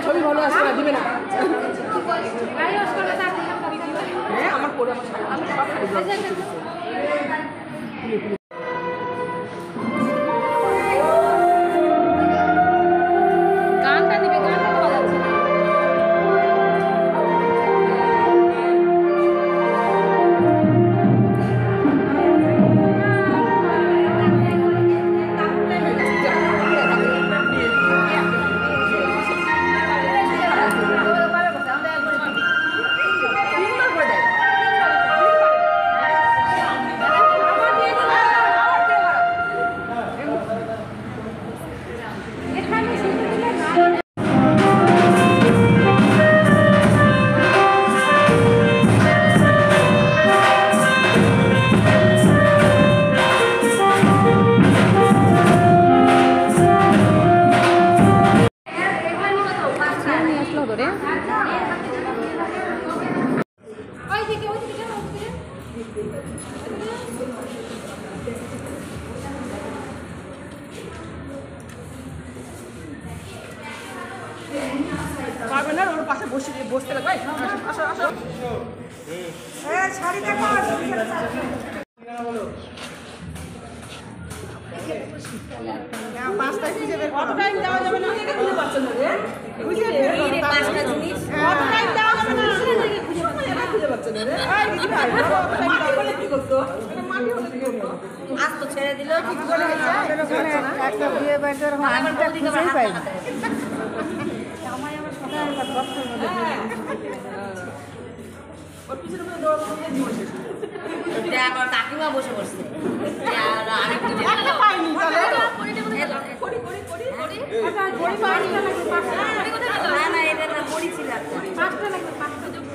ছবি ভালো আসে না, দিবে না। হ্যাঁ আমার পরে পারবে না, ওর পাশে বসতে লাগবে। আসো আসো, শাড়ি দেখো। পাঁচটায় খুঁজে বের করো, টাইম দেওয়া যাবে না। খুঁজে পাচ্ছেন না রে, খুঁজে বের করো পাঁচটা জিনিস, টাইম দেওয়া যাবে না। খুঁজে পাচ্ছেন না রে, এই দিদি ভাই মাটি হলে কি করতো? মাটি হলে কি করতো? আজ তো ছেড়ে দিল, ঠিক করে একটা বিয়ে বাড়ির হয় আমার খুঁজেই পাই না। আমার সকাল বক্সের মধ্যে ওর পিছনে পুরো দৌড় দিয়ে জীবন শেষ। এটা আবার কাকিমা বসে বসছে, আর আরেকটু একটা পাইনি তাহলে পড়ি আচ্ছা পড়ি পাঁচটা লাগবে, না না এটা না পড়ি ছিল, পাঁচটা লাগবে, পাঁচটা যোগ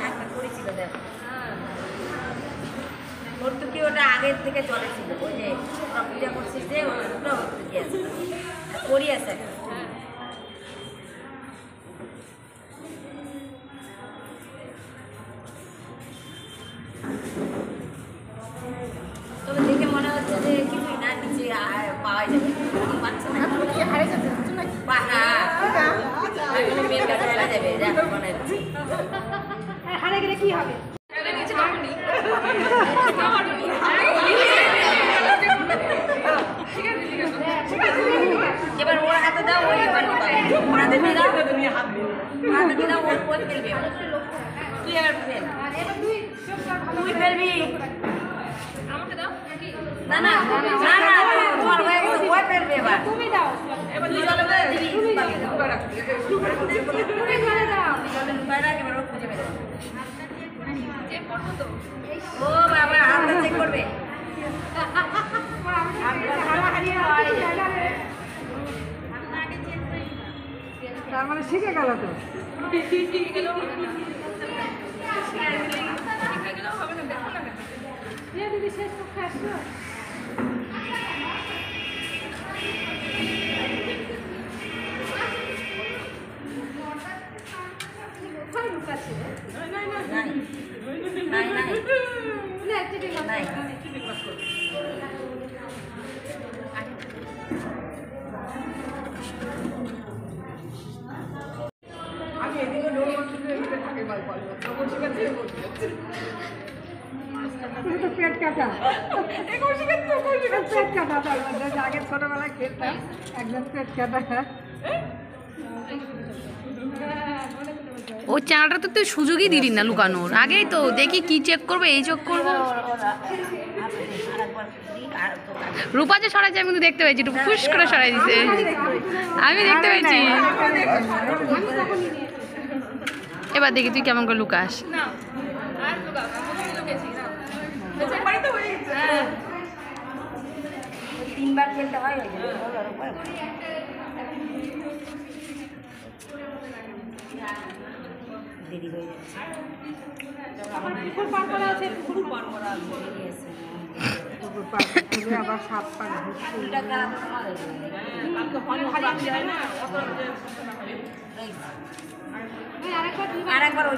একটা পড়ি ছিল। দেখ ওর তো কি ওটা আগের থেকে চলেছিল, ওই যে পূজা করছিস যে ওটা পড়ি আছে। তবে দেখে মনে হচ্ছে যে কিছুই না, নিচে পাওয়া যাবে, পাচ্ছে না, হারে যাচ্ছে নাকি মেয়ের কাছে হারা যাবে, মনে হচ্ছে হারে গেলে কি হবে। এবার ওর হাতে দাও, ওই হাতে দাও, ওর ফেলবে, তুই এবার ফেল, তুই ফেলবি। না না না না তোমার হয়ে গেছে, ওই ফেলবে এবার, তুমি দাও, এবার তুই জলে করে দিবি, তুমি জলে দাও, জলে লুকায় রাখ, এবার ও খুঁজে বের করবে। চেক করব তো, ও বাবা হাতটা চেক করবে, তার মানে শিখে গেল তো, শিখে গেল হবে না। দেখো না দিদি শেষ পক্ষে আসছো, আমি এদিকে লোক থাকে পেট কাটা, পেট কাটা, আগে ছোটবেলায় খেতাম একদম পেট কাটা। ও চ্যানেলটা তো তুই সুযোগই দিলি না লুকানোর, আগেই তো দেখি কি চেক করবে, এই চেক করবো। রূপা যে সরাইছে আমি কিন্তু দেখতে পেয়েছি, একটু ফুস করে সরাই দিছে, আমি দেখতে পেয়েছি। এবার দেখি তুই কেমন করে লুকাস। তিনবার খেলতে হয়, দেরি হয়ে যাচ্ছে, আবার সাত আরেকবার ওই